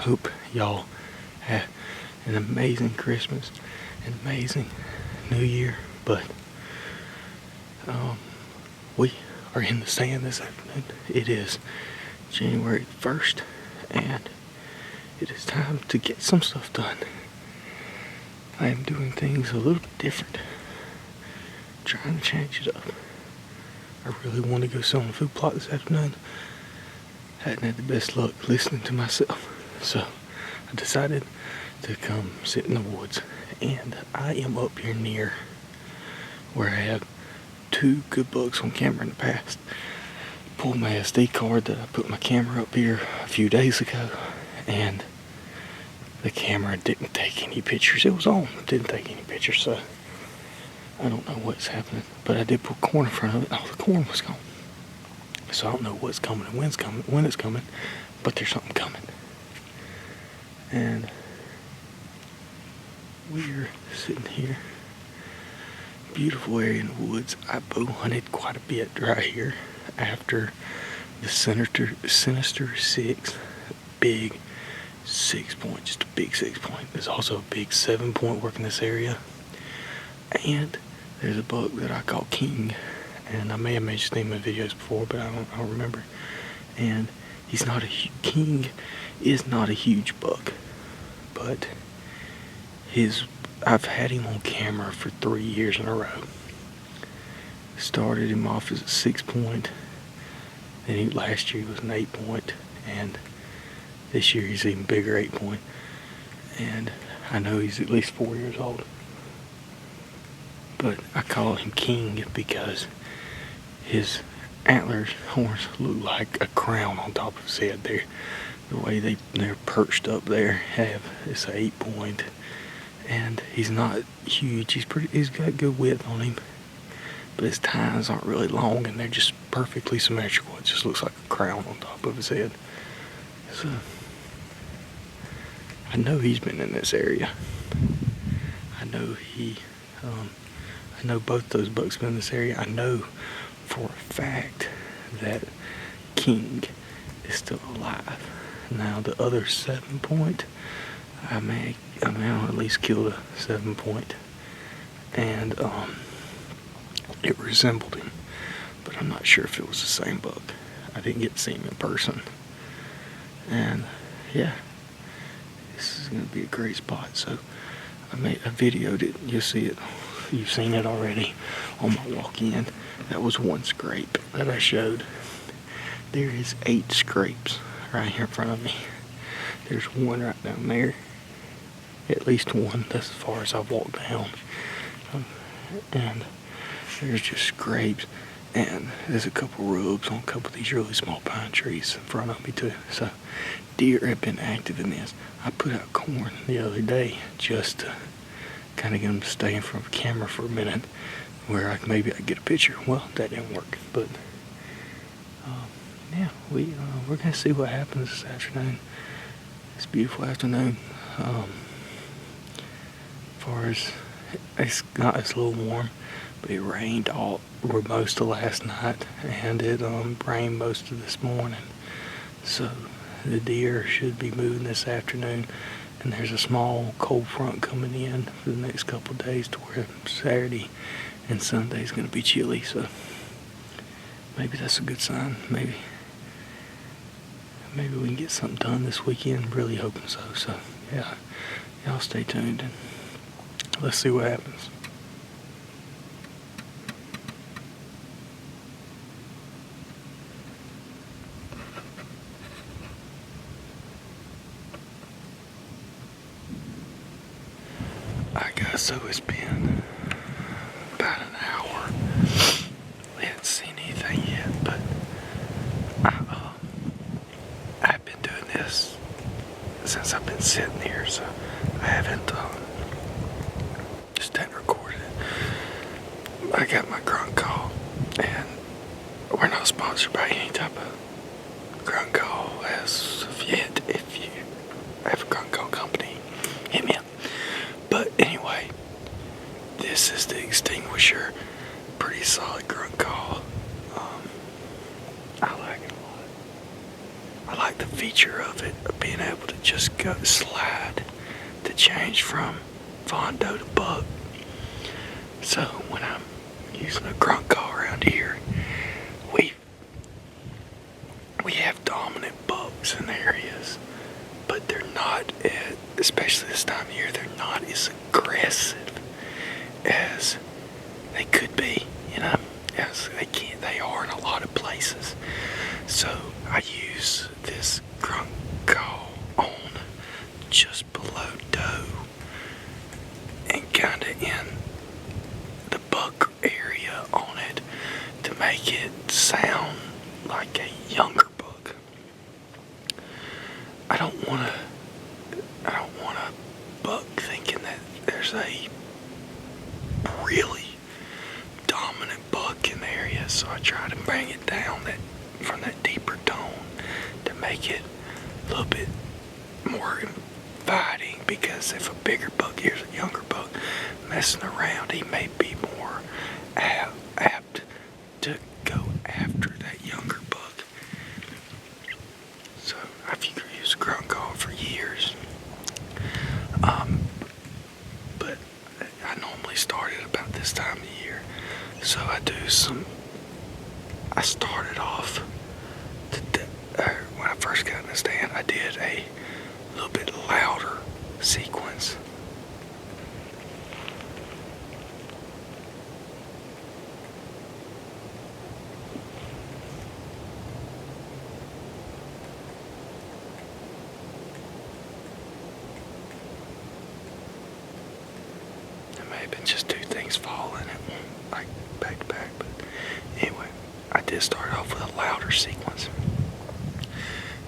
hope y'all have an amazing Christmas, an amazing New Year. But we are in the sand this afternoon. It is January 1st, and it is time to get some stuff done. I am doing things a little bit different, trying to change it up. I really want to go sit on the food plot this afternoon. Hadn't had the best luck listening to myself, so I decided to come sit in the woods. And I am up here near where I have 2 good bucks on camera in the past. Pulled my SD card that I put my camera up here a few days ago, and the camera didn't take any pictures. It was on, didn't take any pictures, so I don't know what's happening. But I did put corn in front of it. Oh, the corn was gone. So I don't know what's coming and when it's coming, but there's something coming. And we're sitting here. Beautiful area in the woods. I bow hunted quite a bit right here after the Sinister 6, big 6 point, just a big 6 point. There's also a big 7 point work in this area. And there's a buck that I call King. And I may have mentioned his name in videos before, but I don't remember. And he's not King is not a huge buck, but I've had him on camera for 3 years in a row. Started him off as a 6 point, then last year he was an 8 point, and this year he's even bigger 8 point. And I know he's at least 4 years old, but I call him King because his antlers, horns, look like a crown on top of his head. The way they're perched up there, it's an 8 point, and he's not huge. He's got good width on him, but his tines aren't really long, and they're just perfectly symmetrical. It just looks like a crown on top of his head. So I know he's been in this area. I know both those bucks been in this area. I know for a fact that King is still alive. Now the other 7 point, I may at least killed a 7 point, and it resembled him, but I'm not sure if it was the same buck. I didn't get to see him in person. And yeah, this is gonna be a great spot. So I videoed it. You'll see it. You've seen it already on my walk-in. That was one scrape that I showed. There is 8 scrapes right here in front of me. There's one right down there. At least one. That's as far as I've walked down. And there's just scrapes. And there's a couple rubs on a couple of these really small pine trees in front of me too. So deer have been active in this. I put out corn the other day just to kind of get them to stay in front of the camera for a minute, where maybe I get a picture. Well, that didn't work, but yeah, we're gonna see what happens this afternoon. It's a beautiful afternoon. As far as it's a little warm, but it rained most of last night, and it rained most of this morning. So the deer should be moving this afternoon. And there's a small cold front coming in for the next couple of days, to where Saturday and Sunday is going to be chilly. So maybe that's a good sign. Maybe we can get something done this weekend. I'm really hoping so. So yeah, y'all stay tuned and let's see what happens. So it's been about an hour. We haven't seen anything yet, but I've been doing this since I've been sitting here, so I haven't just hadn't recorded it. I got my grunt call, and we're not sponsored by any type of grunt call as of yet. If you have a grunt call company, hit me up. But anyway, this is the extinguisher. Pretty solid grunt call. I like it a lot. I like the feature of it, of being able to just go slide to change from fawn, doe to buck. So when I'm using a grunt call around here, we have dominant bucks in areas, but they're not, especially this time of year, they're not as aggressive as they could be, as they are in a lot of places. So I use this grunt call on just below doe and kinda in the buck area on it to make it sound like a younger buck. I don't want a buck thinking that there's a really dominant buck in the area, so I try to bring it down from that deeper tone to make it a little bit more inviting, because if a bigger buck hears a younger buck messing around, he may be more apt to go after that younger buck. So I've used grunt call for years, but I normally start it about this time of year. So I started off when I first got in the stand, I did a little bit louder sequence. There may have been just two things falling like back to back, but anyway, I did start off with a louder sequence.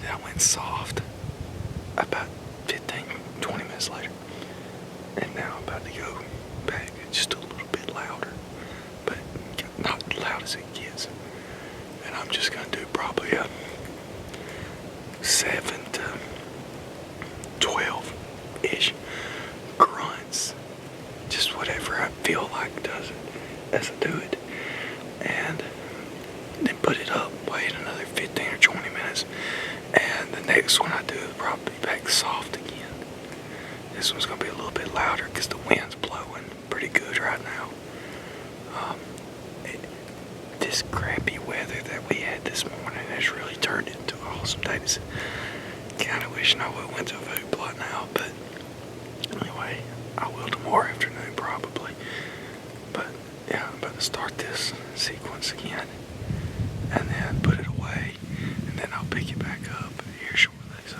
Then I went soft about 15-20 minutes later, and now I'm about to go back just a little bit louder, but not loud as it gets. And I'm just gonna do probably a 7 to 12-ish grunts, just whatever I feel like does it as I do it, and then put it up, wait another 15 or 20 minutes, and the next one I do is probably back soft again. This one's gonna be a little bit louder because the wind's blowing pretty good right now. This crappy weather that we had this morning has really turned into an awesome day. Kind of wishing I would have went to a food plot now, but anyway, I will tomorrow afternoon probably. But yeah, I'm about to start this sequence again, and then put it away, and then I'll pick it back up here shortly. So.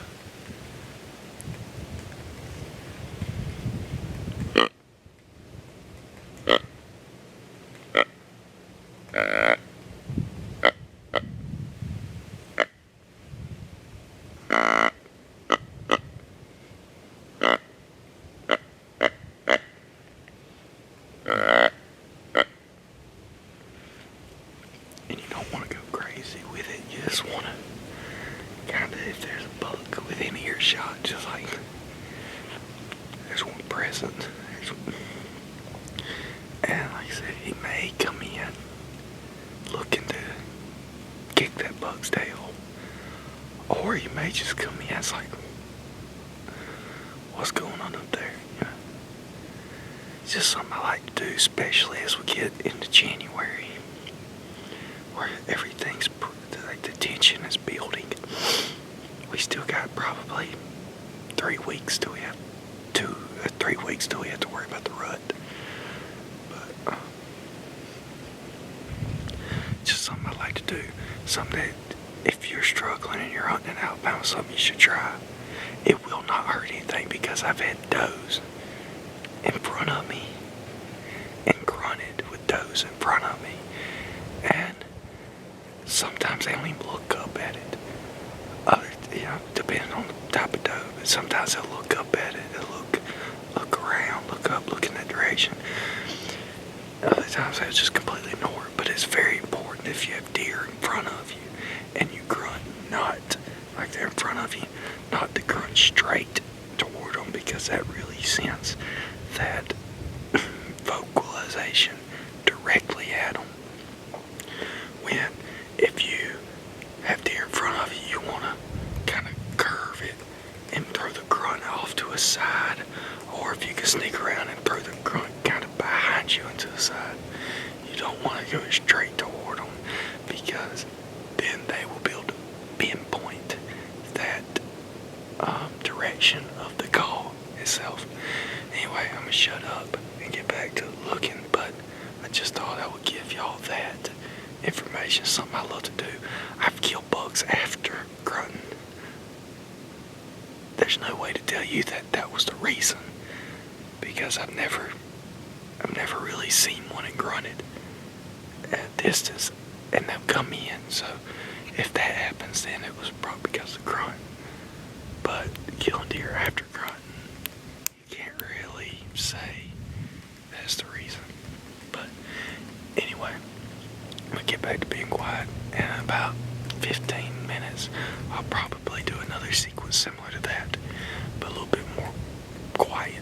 And you don't want to go crazy with it. You just want to kind of, if there's a buck within earshot, just like there's one present. And like I said, he may come in looking to kick that buck's tail, or he may just come in. It's like, what's going on up there? It's just something I like to do, especially as we get into January, where everything's, like, the tension is building. We still got probably 3 weeks till we have 3 weeks till we have to worry about the rut. But just something I like to do. Something that, if you're struggling and you're hunting in Alabama, something you should try. It will not hurt anything, because I've had does in front of me and grunted with does in front of me, and sometimes they don't even look up at it. Depending on the type of doe, but sometimes they'll look up at it, they'll look around, look up, look in that direction. Other times they'll just completely ignore it. But it's very important, if you have deer in front of you and you grunt, not like they're in front of you, not to grunt straight toward them, because that really sends that vocalization directly at them. If you have deer in front of you, you want to kind of curve it and throw the grunt off to a side, or if you can sneak around and throw the grunt kind of behind you into the side. You don't want to go straight toward them, because then they will be able to pinpoint that direction of the call itself. Anyway, I'm going to shut up and get back to looking, but I just thought I would give y'all that information, something I love to do. I've killed bugs after grunting. There's no way to tell you that that was the reason, because I've never really seen one and grunted at a distance and they'll come in. So if that happens, then it was probably because of grunt. But killing deer after grunting, you can't really say that's the reason. But anyway, I'm gonna get back to being quiet. And in about 15 minutes, I'll probably do another sequence similar to that, but a little bit more quiet.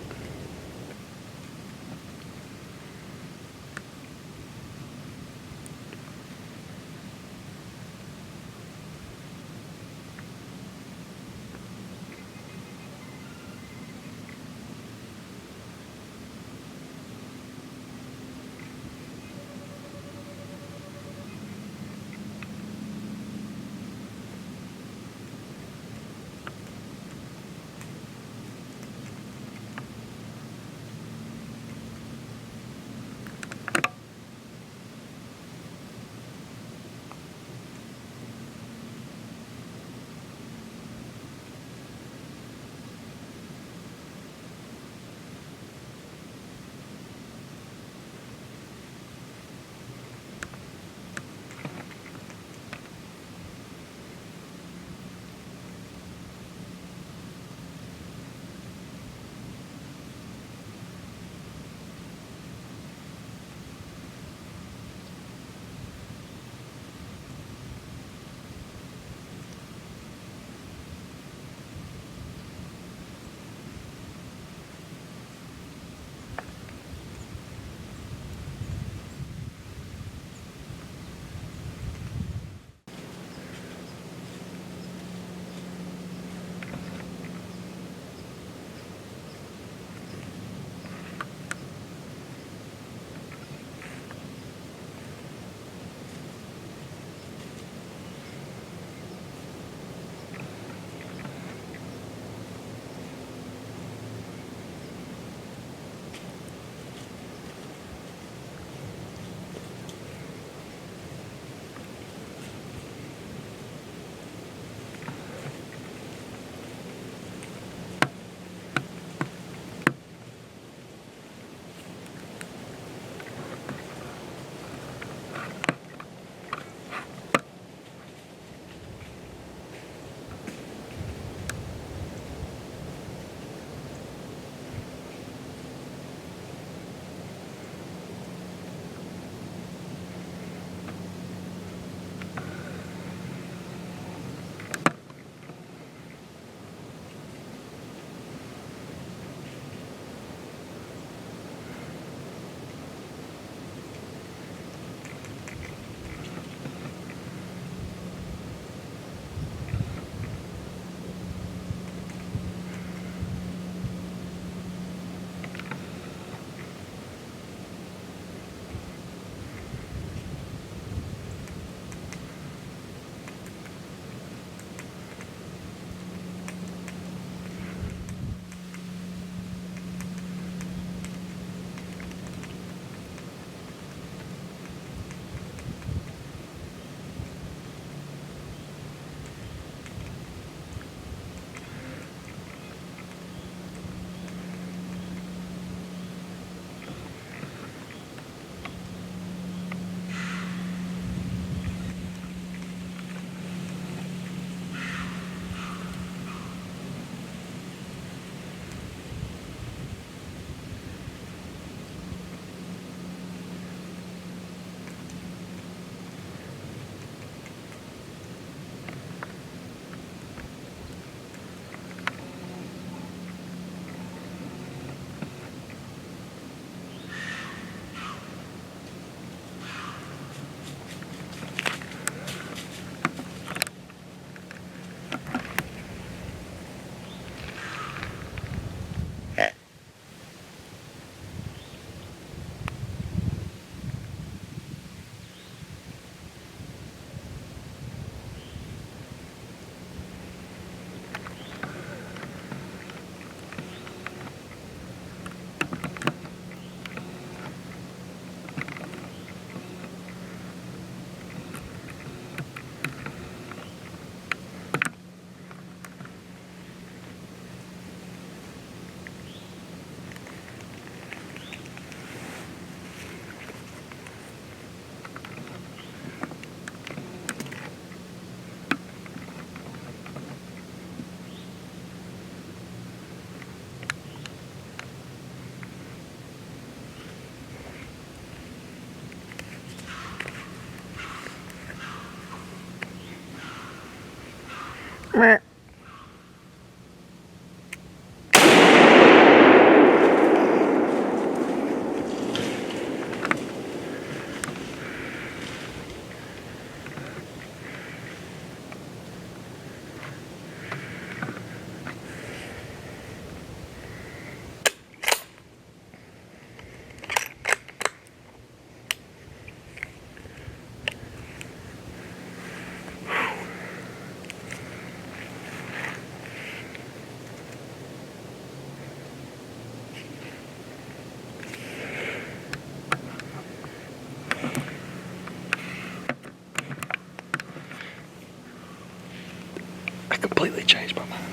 I completely changed my mind.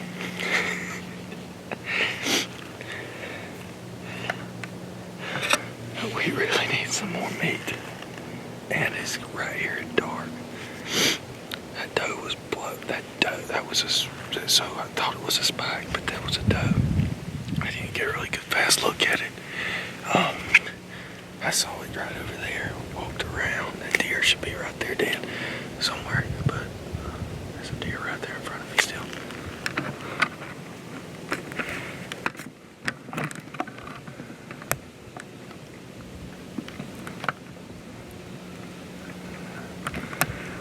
We really need some more meat. And it's right here in dark. That doe was blood. That was a, so I thought it was a spike, but that was a doe. I didn't get a really good fast look at it. I saw it right over there, walked around. That deer should be right there dead somewhere, but there's a deer right there in front of me still.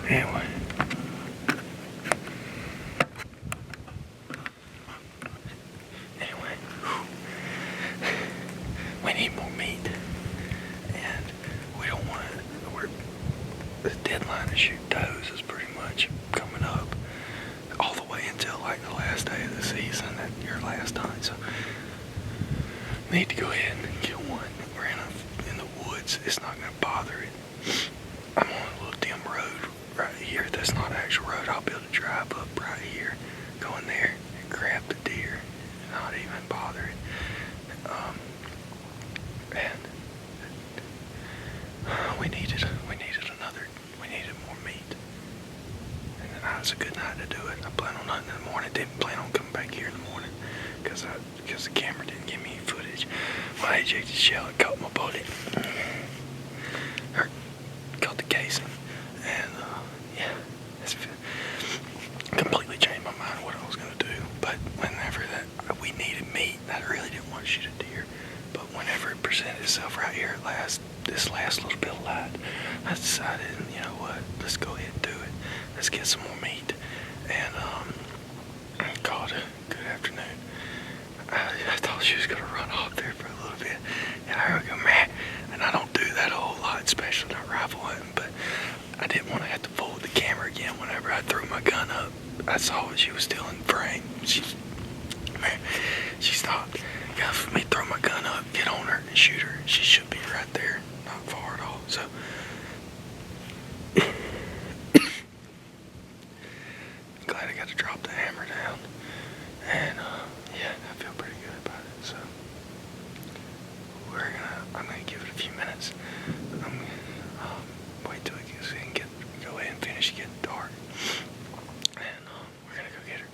Anyway. We need more meat. And we don't want to, the deadline to shoot does is pretty much coming up all the way until like the last day of the season, that your last hunt. So we need to go ahead and kill one. We're in the woods. It's not going to bother it. I'm on a little dim road right here. That's not an actual road. I'll be able to drive up right here, go in there and grab the deer and not even bother it. And we needed more meat. And that was a good night to do it. I plan on hunting in the morning. Didn't plan on coming back here in the morning because the camera didn't give me any footage. When I ejected shell, it caught my bullet. Or caught the casing. And yeah, it's completely changed my mind what I was going to do. But whenever we needed meat, I really didn't want to shoot a deer. But whenever it presented itself right here at this last little bit of light, I decided, you know what, let's go ahead and do it. Let's get some more meat. And called it good afternoon. I thought she was going to run off there for a little bit. And I heard her go, meh. And I don't do that a whole lot, especially not rifle hunting. But I didn't want to have to fold the camera again whenever I threw my gun up. I saw she was still in frame. She stopped. Got for me to throw my gun up, get on her, and shoot her. She should be right there, not far at all. So, glad I got to drop the hammer down. And yeah, I feel pretty good about it. So, I'm gonna give it a few minutes. I'm gonna wait till it gets in, go ahead and finish getting dark. And we're gonna go get her.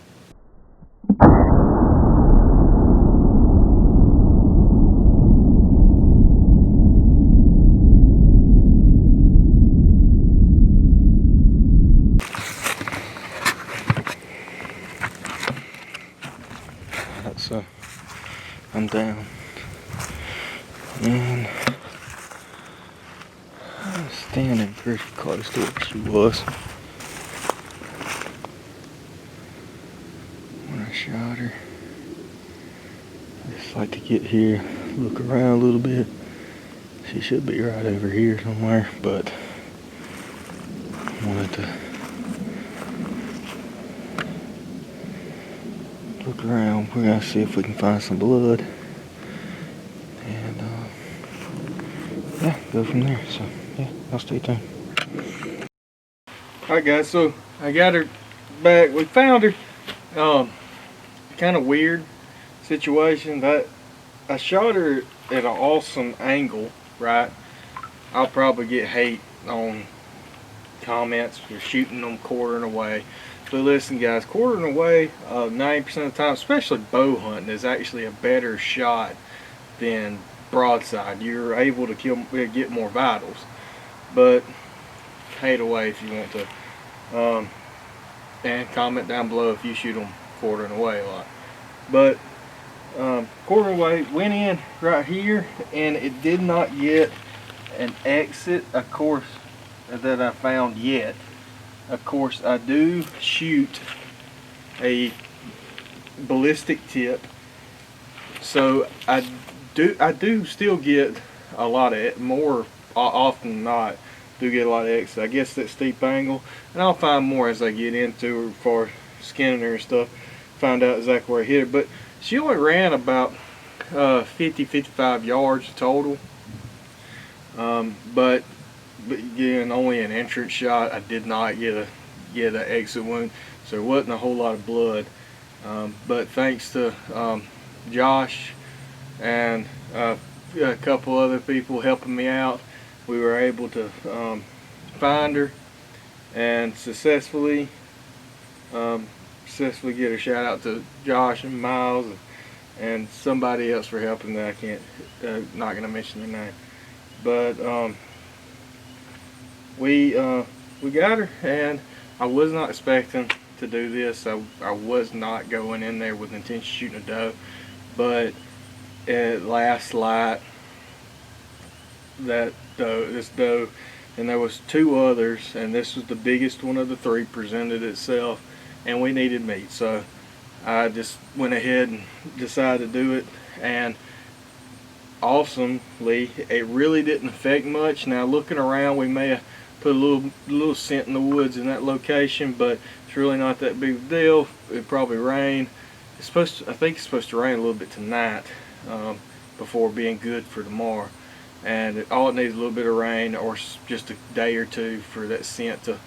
So I'm down and I'm standing pretty close to where she was when I shot her. I just like to get here, look around a little bit. She should be right over here somewhere, but I wanted to look around. We're gonna see if we can find some blood, and yeah, go from there. So yeah, I'll stay tuned. Alright guys, so I got her back. We found her. Kind of weird situation. That I shot her at an awesome angle, right? I'll probably get hate on comments for shooting them quartering away. But listen guys, quartering away 90% of the time, especially bow hunting, is actually a better shot than broadside. You're able to get more vitals, but hate away if you want to. and comment down below if you shoot them quartering away a lot. But quartering away, went in right here, and it did not get an exit, of course, that I found yet. Of course, I do shoot a ballistic tip, so I do still get a lot of it, more often than not, do get a lot of exit. I guess that steep angle, and I'll find more as I get into her for skinning her and stuff, find out exactly where I hit her. But she only ran about 50-55 yards total, but again, only an entrance shot. I did not get an exit wound, so there wasn't a whole lot of blood. But thanks to Josh and a couple other people helping me out, we were able to find her and successfully get her. Shout out to Josh and Miles and somebody else for helping that I can't, not going to mention their name. But we got her, and I was not expecting to do this. I was not going in there with intention of shooting a doe, but at last light, this doe, and there was 2 others, and this was the biggest one of the 3, presented itself, and we needed meat, so I just went ahead and decided to do it. And awesomely, it really didn't affect much. Now looking around, we may have put a little scent in the woods in that location, but it's really not that big of a deal. It probably rain. It's supposed to, I think it's supposed to rain a little bit tonight, before being good for tomorrow. And all it needs is a little bit of rain, or just a day or 2 for that scent to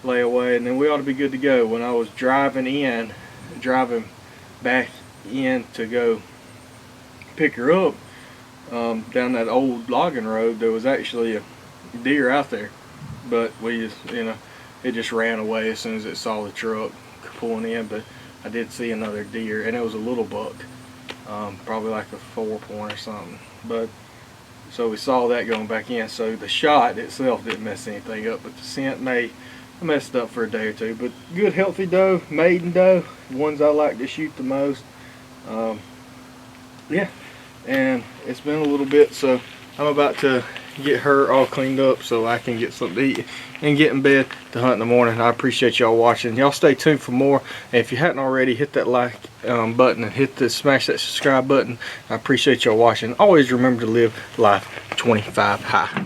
lay away, and then we ought to be good to go. When I was driving back in to go pick her up down that old logging road, there was actually a deer out there, but we just, it just ran away as soon as it saw the truck pulling in. But I did see another deer, and it was a little buck, probably like a 4-point or something. But so we saw that going back in, so the shot itself didn't mess anything up, but the scent may messed up for a day or 2. But good healthy doe, maiden doe, ones I like to shoot the most. Yeah, and it's been a little bit, so I'm about to get her all cleaned up so I can get something to eat and get in bed to hunt in the morning. I appreciate y'all watching. Y'all stay tuned for more, and if you hadn't already, hit that like button and smash that subscribe button. I appreciate y'all watching. Always remember to live life 25 high.